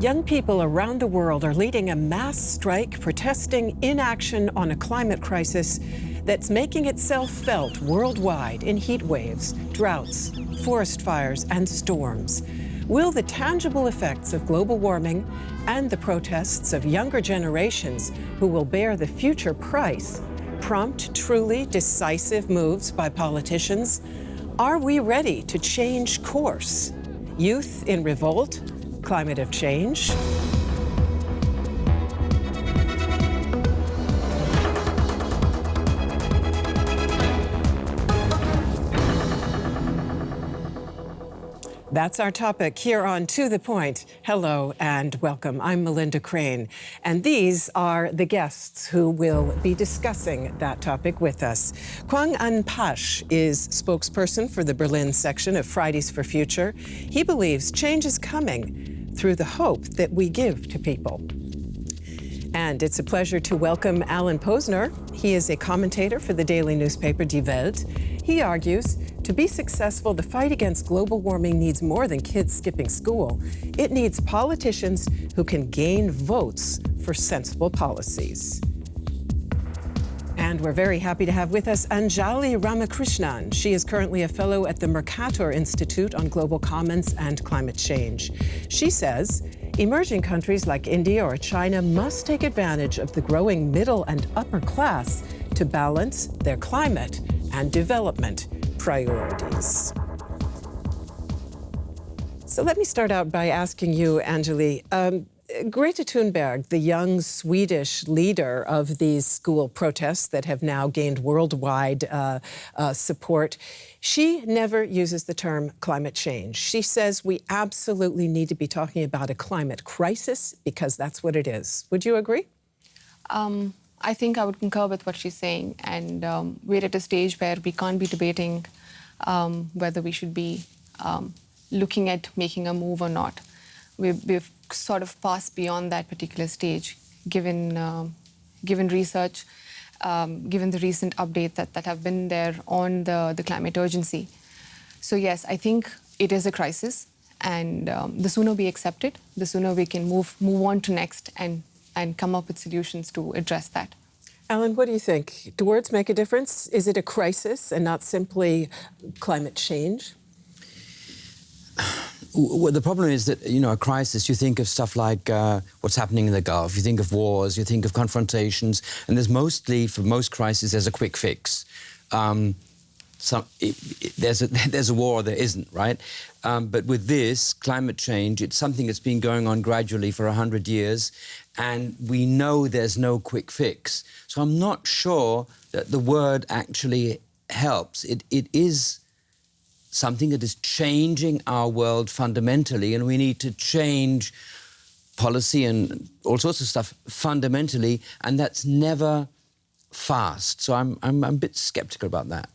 Young people around the world are leading a mass strike protesting inaction on a climate crisis that's making itself felt worldwide in heat waves, droughts, forest fires, and storms. Will the tangible effects of global warming and the protests of younger generations who will bear the future price prompt truly decisive moves by politicians? Are we ready to change course? Youth in revolt? Climate of change? That's our topic here on To The Point. Hello and welcome. I'm Melinda Crane, and these are the guests who will be discussing that topic with us. Quang-Anh Paasch is spokesperson for the Berlin section of Fridays for Future. He believes change is coming through the hope that we give to people. And it's a pleasure to welcome Alan Posener. He is a commentator for the daily newspaper Die Welt. He argues, to be successful, the fight against global warming needs more than kids skipping school. It needs politicians who can gain votes for sensible policies. And we're very happy to have with us Anjali Ramakrishnan. She is currently a fellow at the Mercator Institute on Global Commons and Climate Change. She says, emerging countries like India or China must take advantage of the growing middle and upper class to balance their climate and development priorities. So let me start out by asking you, Anjali, Greta Thunberg, the young Swedish leader of these school protests that have now gained worldwide support, she never uses the term climate change. She says we absolutely need to be talking about a climate crisis because that's what it is. Would you agree? I think I would concur with what she's saying, and we're at a stage where we can't be debating whether we should be looking at making a move or not. We've sort of passed beyond that particular stage, given research, given the recent updates that have been there on the climate urgency. So yes, I think it is a crisis, and the sooner we accept it, the sooner we can move on to next and come up with solutions to address that. Alan, what do you think? Do words make a difference? Is it a crisis and not simply climate change? Well, the problem is that, a crisis, you think of stuff like what's happening in the Gulf, you think of wars, you think of confrontations, and there's mostly, for most crises, there's a quick fix. There's a war or there isn't, right? But with this, climate change, it's something that's been going on gradually for 100 years, and we know there's no quick fix. So I'm not sure that the word actually helps. It is something that is changing our world fundamentally, and we need to change policy and all sorts of stuff fundamentally, and that's never fast. So I'm a bit skeptical about that.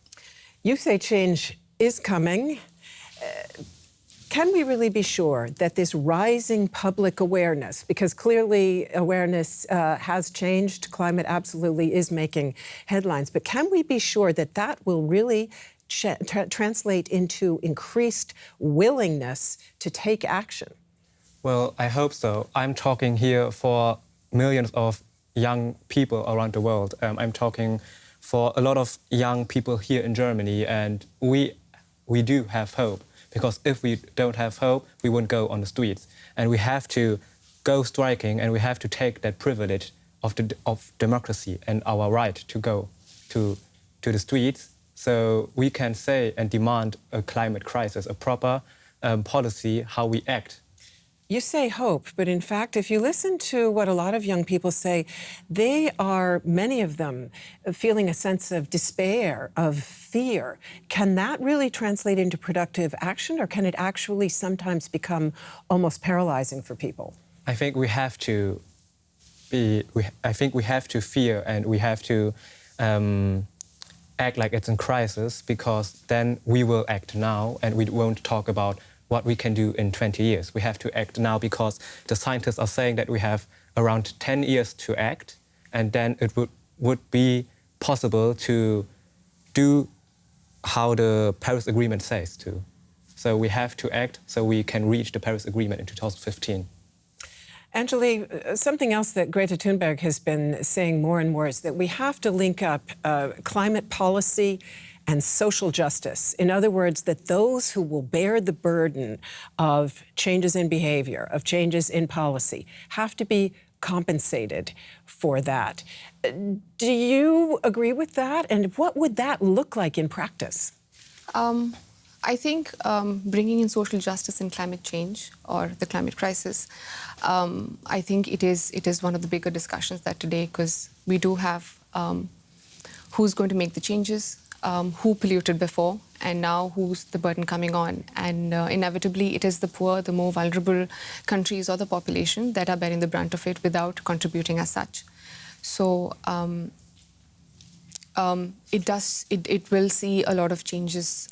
You say change is coming. Can we really be sure that this rising public awareness, because clearly awareness has changed, climate absolutely is making headlines, but can we be sure that that will really translate into increased willingness to take action? Well, I hope so. I'm talking here for millions of young people around the world. I'm talking for a lot of young people here in Germany, and we do have hope, because if we don't have hope, we won't go on the streets. And we have to go striking, and we have to take that privilege of democracy and our right to go to the streets, so we can say and demand a climate crisis, a proper policy, how we act. You say hope, but in fact, if you listen to what a lot of young people say, they are, many of them, feeling a sense of despair, of fear. Can that really translate into productive action, or can it actually sometimes become almost paralyzing for people? I think we have to fear, and we have to act like it's in crisis, because then we will act now, and we won't talk about what we can do in 20 years. We have to act now, because the scientists are saying that we have around 10 years to act, and then it would be possible to do how the Paris Agreement says to. So we have to act so we can reach the Paris Agreement in 2015. Anjali, something else that Greta Thunberg has been saying more and more is that we have to link up climate policy and social justice. In other words, that those who will bear the burden of changes in behavior, of changes in policy, have to be compensated for that. Do you agree with that? And what would that look like in practice? I think bringing in social justice in climate change or the climate crisis, I think it is one of the bigger discussions that today, because we do have who's going to make the changes, who polluted before, and now who's the burden coming on. And inevitably, it is the poor, the more vulnerable countries or the population that are bearing the brunt of it without contributing as such. So it will see a lot of changes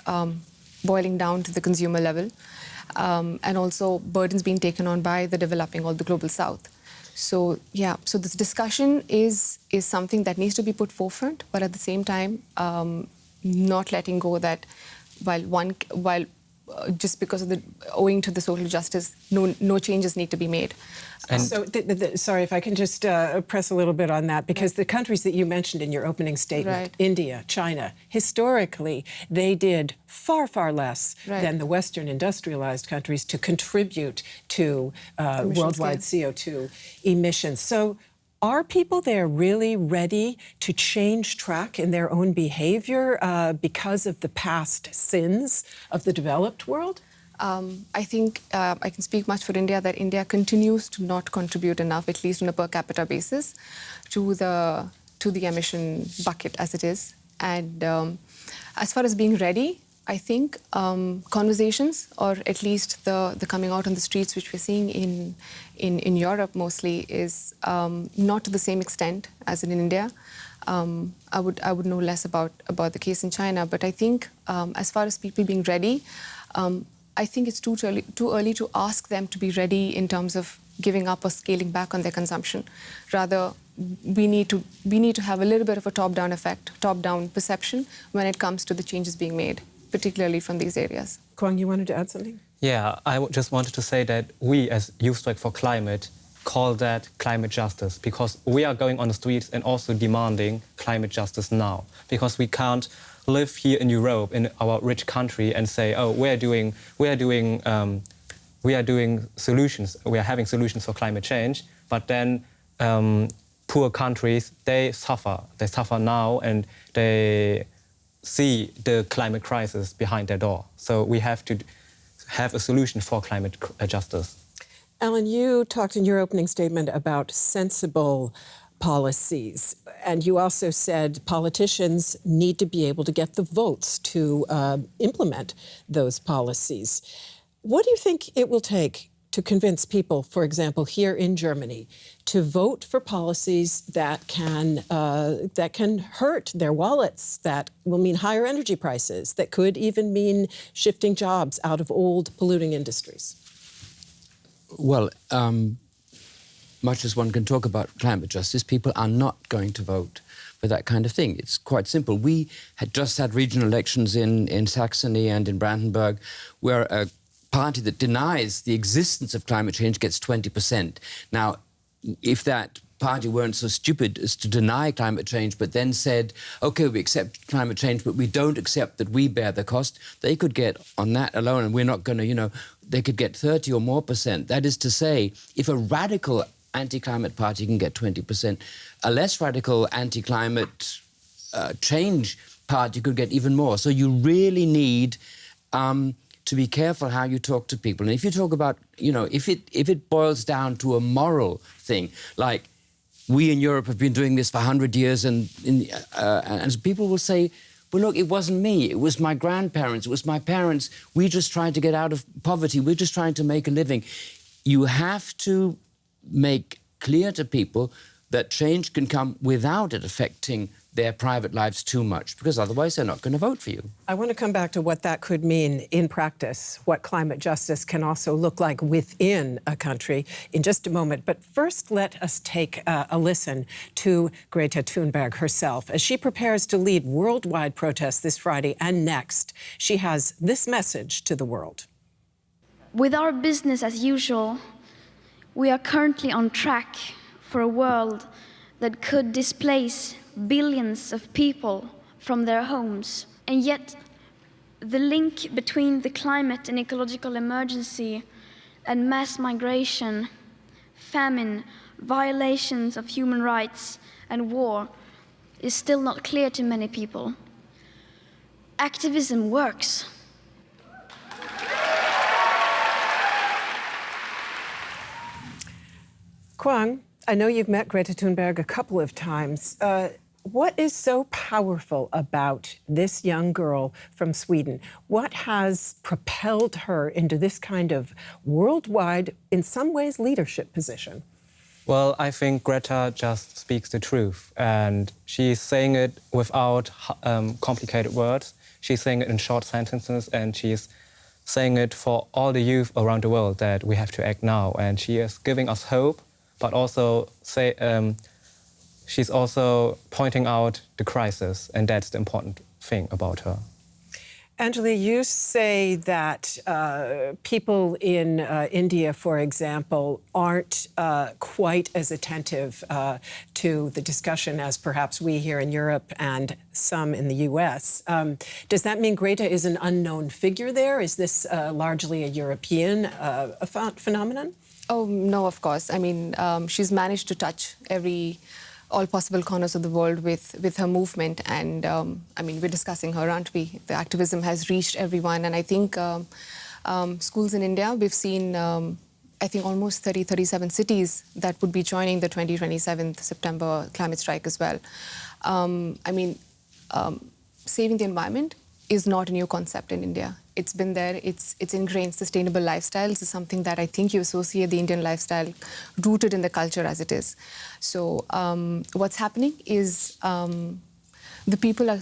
boiling down to the consumer level, and also burdens being taken on by the developing or the global south. So yeah, so this discussion is something that needs to be put forefront, but at the same time, not letting go that while just because of owing to the social justice, no changes need to be made. And so, sorry, if I can just press a little bit on that, because the countries that you mentioned in your opening statement, India, China, historically, they did far, far less than the Western industrialized countries to contribute to worldwide CO2 emissions. So are people there really ready to change track in their own behavior because of the past sins of the developed world? I think I can speak much for India, that India continues to not contribute enough, at least on a per capita basis, to the emission bucket as it is. And as far as being ready, I think conversations, or at least the coming out on the streets, which we're seeing in Europe mostly, is not to the same extent as in India. I would know less about the case in China, but I think as far as people being ready, I think it's too early to ask them to be ready in terms of giving up or scaling back on their consumption. Rather, we need to have a little bit of a top-down effect, top-down perception when it comes to the changes being made, particularly from these areas. Quang, you wanted to add something? Yeah, I just wanted to say that we, as Youth Strike for Climate, call that climate justice, because we are going on the streets and also demanding climate justice now, because we can't live here in Europe, in our rich country, and say, oh, we are doing solutions, we are having solutions for climate change, but then poor countries, they suffer now, and they see the climate crisis behind their door. So we have to have a solution for climate justice. Alan, you talked in your opening statement about sensible policies, and you also said politicians need to be able to get the votes to implement those policies. What do you think it will take to convince people, for example, here in Germany, to vote for policies that can hurt their wallets, that will mean higher energy prices, that could even mean shifting jobs out of old polluting industries? Well, much as one can talk about climate justice, people are not going to vote for that kind of thing. It's quite simple. We had just had regional elections in Saxony and in Brandenburg, where a party that denies the existence of climate change gets 20%. Now, if that party weren't so stupid as to deny climate change, but then said, OK, we accept climate change, but we don't accept that we bear the cost, they could get on that alone, and we're not going to, they could get 30 or more %. That is to say, if a radical anti-climate party can get 20%, a less radical anti-climate change party could get even more. So you really need to be careful how you talk to people. And if you talk about, if it boils down to a moral thing, like we in Europe have been doing this for 100 years, and people will say, well, look, it wasn't me, it was my grandparents, it was my parents. We just tried to get out of poverty. We're just trying to make a living. You have to make clear to people that change can come without it affecting their private lives too much, because otherwise they're not going to vote for you. I want to come back to what that could mean in practice, what climate justice can also look like within a country in just a moment. But first, let us take a listen to Greta Thunberg herself as she prepares to lead worldwide protests this Friday and next. She has this message to the world. With our business as usual, We are currently on track for a world that could displace billions of people from their homes. And yet, the link between the climate and ecological emergency and mass migration, famine, violations of human rights, and war is still not clear to many people. Activism works. Quang, I know you've met Greta Thunberg a couple of times. What is so powerful about this young girl from Sweden? What has propelled her into this kind of worldwide, in some ways, leadership position? Well, I think Greta just speaks the truth, and she's saying it without complicated words. She's saying it in short sentences, and she's saying it for all the youth around the world that we have to act now. And she is giving us hope, but also she's also pointing out the crisis, and that's the important thing about her. Anjali, you say that people in India, for example, aren't quite as attentive to the discussion as perhaps we here in Europe and some in the US. Does that mean Greta is an unknown figure there? Is this largely a European phenomenon? Oh, no, of course. I mean, she's managed to touch all possible corners of the world with her movement. And I mean, we're discussing her, aren't we? The activism has reached everyone. And I think schools in India, we've seen, I think, almost 37 cities that would be joining the 2027 September climate strike as well. I mean, saving the environment is not a new concept in India. It's been there, it's ingrained. Sustainable lifestyles is something that I think you associate the Indian lifestyle rooted in the culture as it is. So what's happening is the people are,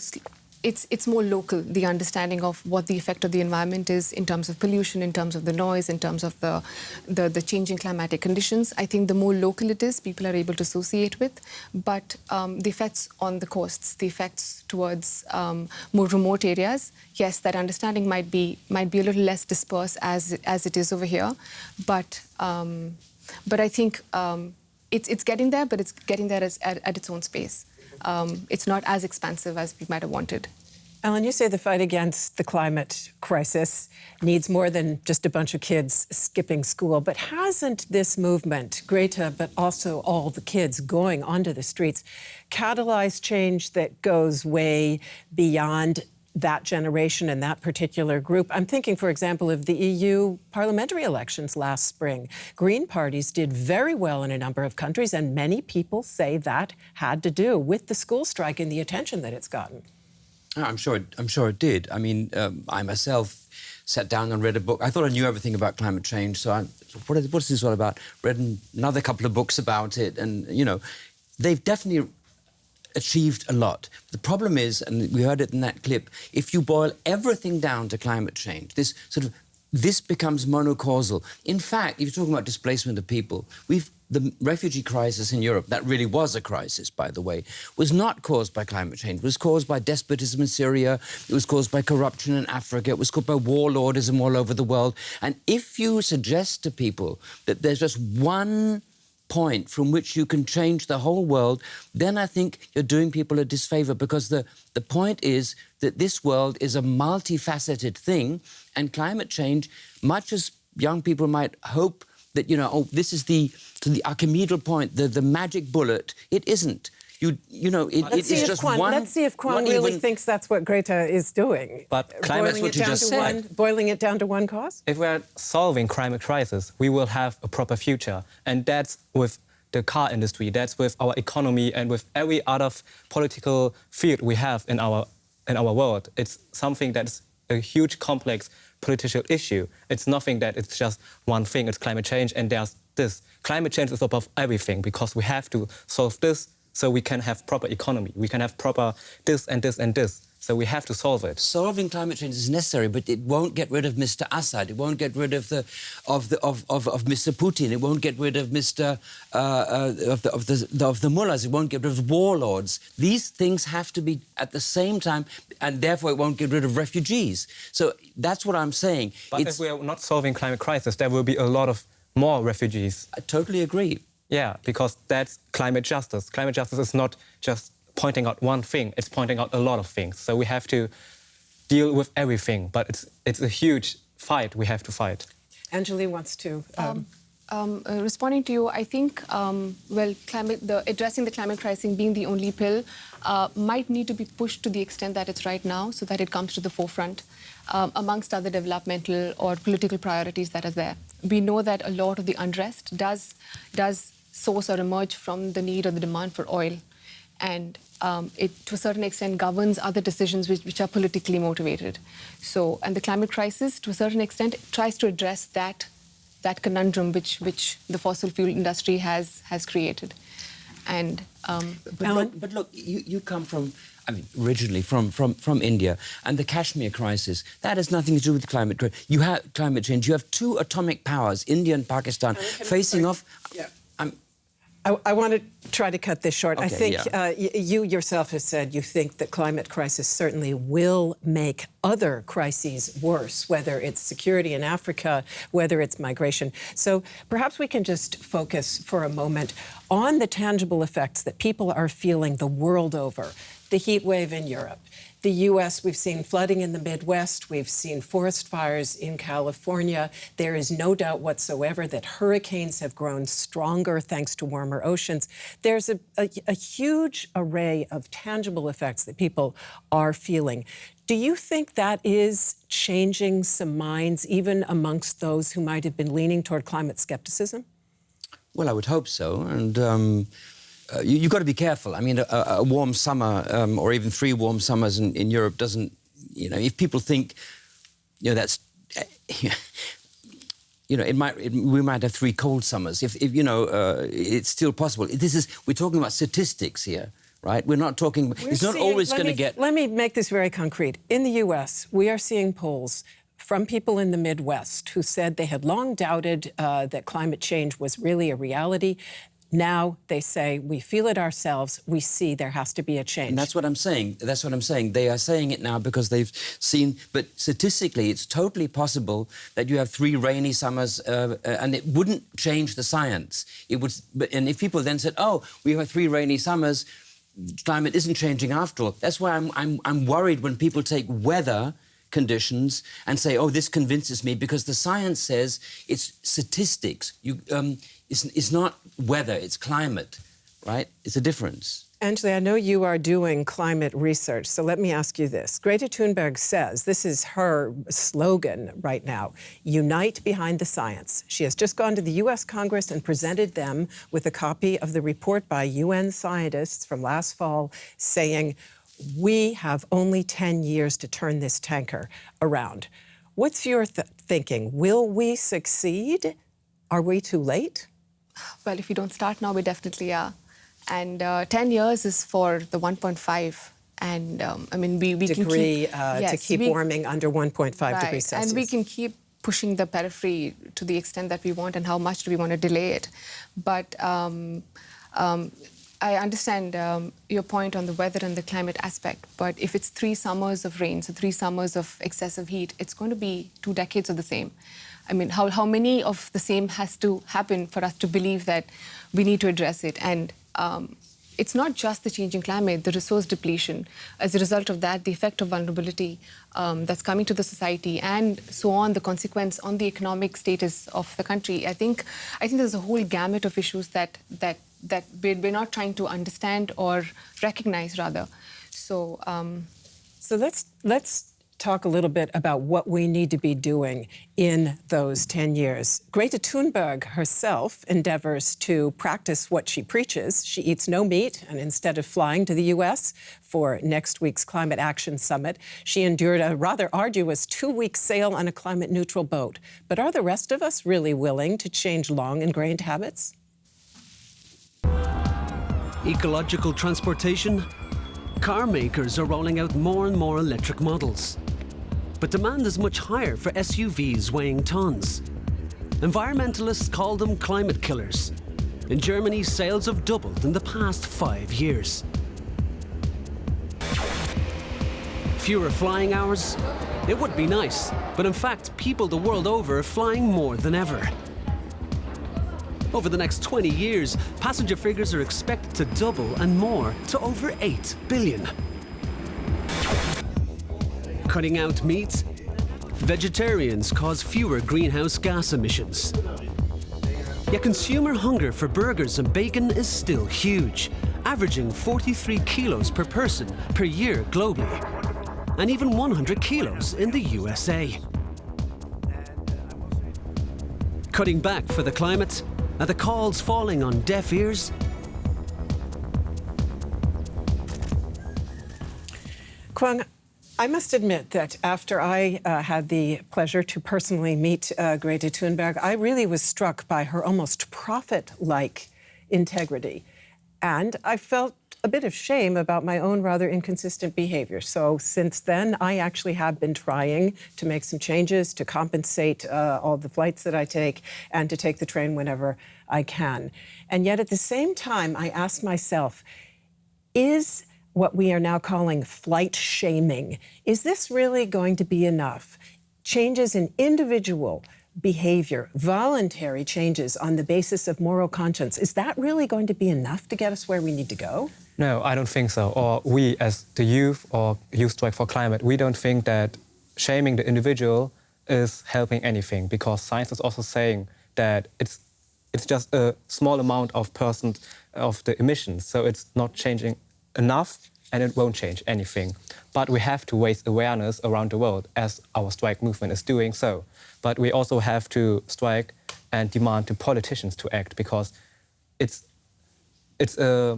it's more local, the understanding of what the effect of the environment is in terms of pollution, in terms of the noise, in terms of the changing climatic conditions. I think the more local it is, people are able to associate with. But the effects on the coasts, the effects towards more remote areas, yes, that understanding might be a little less dispersed as it is over here. But I think it's getting there, but it's getting there at its own space. It's not as expansive as we might have wanted. Ellen, you say the fight against the climate crisis needs more than just a bunch of kids skipping school, but hasn't this movement, Greta, but also all the kids going onto the streets, catalyzed change that goes way beyond that generation and that particular group? I'm thinking, for example, of the EU parliamentary elections last spring. Green parties did very well in a number of countries, and many people say that had to do with the school strike and the attention that it's gotten. I'm sure it did. I mean, I myself sat down and read a book. I thought I knew everything about climate change, so what's this all about? Read another couple of books about it, and, you know, they've definitely achieved a lot. The problem is, and we heard it in that clip, if you boil everything down to climate change, this becomes monocausal. In fact, if you're talking about displacement of people, the refugee crisis in Europe, that really was a crisis, by the way, was not caused by climate change. It was caused by despotism in Syria. It was caused by corruption in Africa. It was caused by warlordism all over the world. And if you suggest to people that there's just one point from which you can change the whole world, then I think you're doing people a disfavor, because the point is that this world is a multifaceted thing, and climate change, much as young people might hope that, you know, oh, this is the Archimedean point, the magic bullet, it isn't. It's just one. Let's see if Quang really thinks that's what Greta is doing. But climate's what you just said. Boiling it down to one cause? If we're solving climate crisis, we will have a proper future. And that's with the car industry, that's with our economy, and with every other political field we have in our world. It's something that's a huge, complex political issue. It's nothing that it's just one thing, it's climate change, and there's this. Climate change is above everything, because we have to solve this so we can have proper economy. We can have proper this and this and this. So we have to solve it. Solving climate change is necessary, but it won't get rid of Mr. Assad. It won't get rid of Mr. Putin. It won't get rid of the mullahs. It won't get rid of warlords. These things have to be at the same time, and therefore it won't get rid of refugees. So that's what I'm saying. But if we are not solving climate crisis, there will be a lot of more refugees. I totally agree. Yeah, because that's climate justice. Climate justice is not just pointing out one thing, it's pointing out a lot of things. So we have to deal with everything, but it's a huge fight we have to fight. Anjali wants to... Responding to you, I think, addressing the climate crisis being the only pill might need to be pushed to the extent that it's right now so that it comes to the forefront amongst other developmental or political priorities that are there. We know that a lot of the unrest does source or emerge from the need or the demand for oil. And it, to a certain extent, governs other decisions which are politically motivated. So, and the climate crisis, to a certain extent, tries to address that conundrum which the fossil fuel industry has created. And but look, you come from, I mean, originally from India, and the Kashmir crisis, that has nothing to do with climate change. You have two atomic powers, India and Pakistan, facing off. Yeah. I want to try to cut this short. Okay, I think yeah. You yourself have said you think the climate crisis certainly will make other crises worse, whether it's security in Africa, whether it's migration. So perhaps we can just focus for a moment on the tangible effects that people are feeling the world over. The heat wave in Europe. The U.S., we've seen flooding in the Midwest. We've seen forest fires in California. There is no doubt whatsoever that hurricanes have grown stronger thanks to warmer oceans. There's a huge array of tangible effects that people are feeling. Do you think that is changing some minds, even amongst those who might have been leaning toward climate skepticism? Well, I would hope so. And you've got to be careful. I mean, a warm summer or even 3 warm summers in Europe doesn't, you know, if people think, you know, that's, you know, we might have 3 cold summers. If you know, it's still possible. We're talking about statistics here, right? We're not talking, it's not always going to get... Let me make this very concrete. In the U.S., we are seeing polls from people in the Midwest who said they had long doubted that climate change was really a reality. Now they say, we feel it ourselves, we see there has to be a change. And that's what I'm saying. That's what I'm saying. They are saying it now because they've seen... But statistically, it's totally possible that you have 3 rainy summers and it wouldn't change the science. It would. And if people then said, oh, we have 3 rainy summers, climate isn't changing after all. That's why I'm worried when people take weather conditions and say, oh, this convinces me, because the science says it's statistics. It's not weather, it's climate, right? It's a difference. Anjali, I know you are doing climate research, so let me ask you this. Greta Thunberg says, this is her slogan right now, unite behind the science. She has just gone to the U.S. Congress and presented them with a copy of the report by UN scientists from last fall saying, we have only 10 years to turn this tanker around. What's your thinking? Will we succeed? Are we too late? Well, if we don't start now, we definitely are. And 10 years is for the 1.5. And I mean, we can keep... to keep warming under 1.5 degrees Celsius. And we can keep pushing the periphery to the extent that we want, and how much do we want to delay it. But I understand your point on the weather and the climate aspect, but if it's 3 summers of rain, so 3 summers of excessive heat, it's going to be 2 decades of the same. I mean, how many of the same has to happen for us to believe that we need to address it? And it's not just the changing climate, the resource depletion. As a result of that, the effect of vulnerability that's coming to the society, and so on, the consequence on the economic status of the country. I think there's a whole gamut of issues that we're not trying to understand or recognize, rather. So, so let's talk a little bit about what we need to be doing in those 10 years. Greta Thunberg herself endeavors to practice what she preaches. She eats no meat, and instead of flying to the U.S. for next week's Climate Action Summit, she endured a rather arduous 2-week sail on a climate-neutral boat. But are the rest of us really willing to change long-ingrained habits? Ecological transportation? Car makers are rolling out more and more electric models. But demand is much higher for SUVs weighing tons. Environmentalists call them climate killers. In Germany, sales have doubled in the past 5 years. Fewer flying hours? It would be nice, but in fact, people the world over are flying more than ever. Over the next 20 years, passenger figures are expected to double and more to over 8 billion. Cutting out meat, vegetarians cause fewer greenhouse gas emissions. Yet consumer hunger for burgers and bacon is still huge, averaging 43 kilos per person per year globally, and even 100 kilos in the USA. Cutting back for the climate, are the calls falling on deaf ears? Quang, I must admit that after I had the pleasure to personally meet Greta Thunberg, I really was struck by her almost prophet-like integrity. And I felt a bit of shame about my own rather inconsistent behavior. So since then, I actually have been trying to make some changes to compensate all the flights that I take and to take the train whenever I can. And yet at the same time, I ask myself, is what we are now calling flight shaming, is this really going to be enough? Changes in individual behavior, voluntary changes on the basis of moral conscience, is that really going to be enough to get us where we need to go? No, I don't think so. Or we, as the youth or Youth Strike for Climate, we don't think that shaming the individual is helping anything, because science is also saying that it's just a small amount of percent of the emissions, so it's not changing enough and it won't change anything. But we have to raise awareness around the world, as our strike movement is doing so. But we also have to strike and demand to politicians to act, because it's a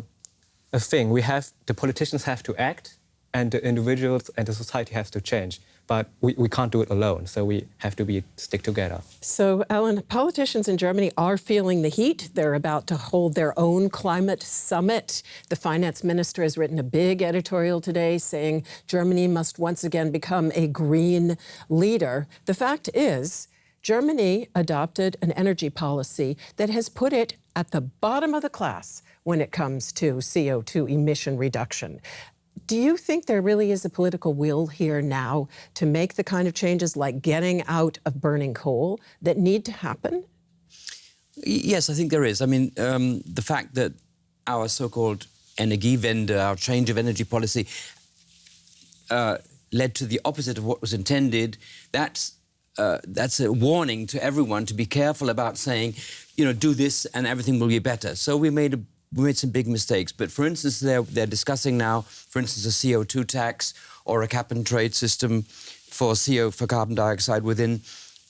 thing. The politicians have to act, and the individuals and the society has to change. But we can't do it alone, so we have to stick together. So, Ellen, politicians in Germany are feeling the heat. They're about to hold their own climate summit. The finance minister has written a big editorial today saying Germany must once again become a green leader. The fact is, Germany adopted an energy policy that has put it at the bottom of the class when it comes to CO2 emission reduction. Do you think there really is a political will here now to make the kind of changes like getting out of burning coal that need to happen? Yes, I think there is. I mean, the fact that our so-called Energiewende, our change of energy policy, led to the opposite of what was intended, that's a warning to everyone to be careful about saying, you know, do this and everything will be better. So we made some big mistakes. But for instance, they're discussing now, for instance, a CO2 tax or a cap-and-trade system for carbon dioxide within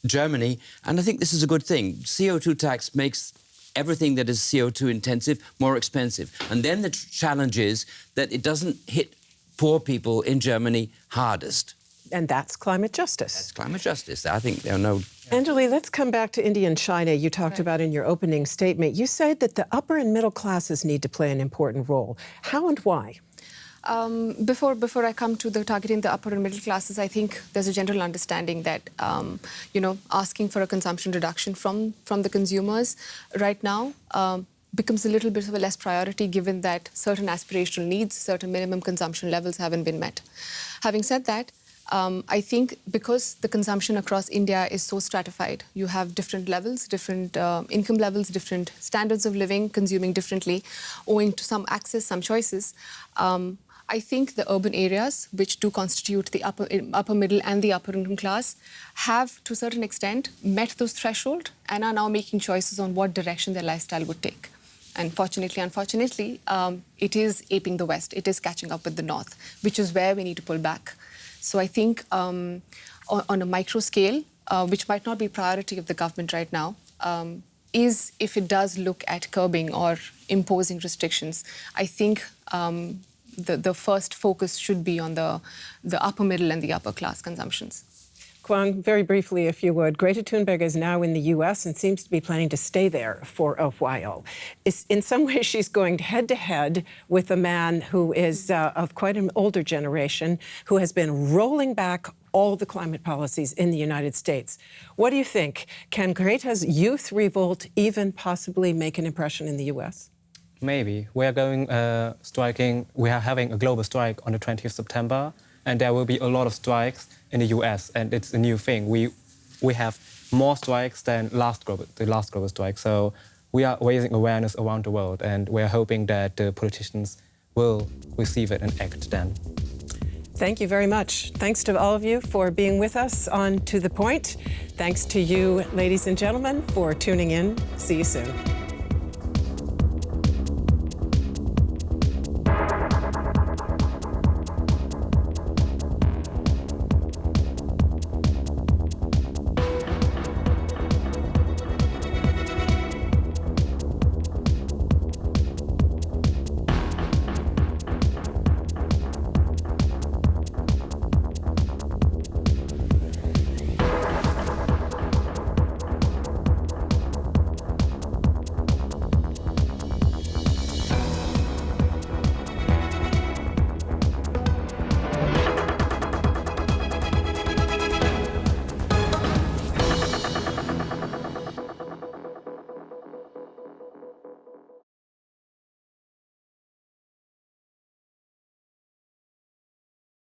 Germany. And I think this is a good thing. CO2 tax makes everything that is CO2 intensive more expensive. And then the challenge is that it doesn't hit poor people in Germany hardest. And that's climate justice. That's climate justice. I think there are no... Anjali, let's come back to India and China. You talked about in your opening statement. You said that the upper and middle classes need to play an important role. How and why? Before I come to targeting the upper and middle classes, I think there's a general understanding that, asking for a consumption reduction from the consumers right now becomes a little bit of a less priority, given that certain aspirational needs, certain minimum consumption levels haven't been met. Having said that, I think because the consumption across India is so stratified, you have different levels, different income levels, different standards of living, consuming differently, owing to some access, some choices. I think the urban areas, which do constitute the upper middle and the upper income class, have, to a certain extent, met those thresholds and are now making choices on what direction their lifestyle would take. And fortunately, unfortunately, it is aping the West. It is catching up with the North, which is where we need to pull back. So I think on a micro scale, which might not be priority of the government right now, is if it does look at curbing or imposing restrictions, I think the first focus should be on the upper middle and the upper class consumptions. Quang, very briefly, if you would, Greta Thunberg is now in the U.S. and seems to be planning to stay there for a while. In some ways, she's going head-to-head with a man who is of quite an older generation, who has been rolling back all the climate policies in the United States. What do you think? Can Greta's youth revolt even possibly make an impression in the U.S.? Maybe. We are going striking. We are having a global strike on the 20th of September, and there will be a lot of strikes in the US, and it's a new thing. We have more strikes than the last global strike, so we are raising awareness around the world, and we're hoping that the politicians will receive it and act then. Thank you very much. Thanks to all of you for being with us on To The Point. Thanks to you, ladies and gentlemen, for tuning in. See you soon.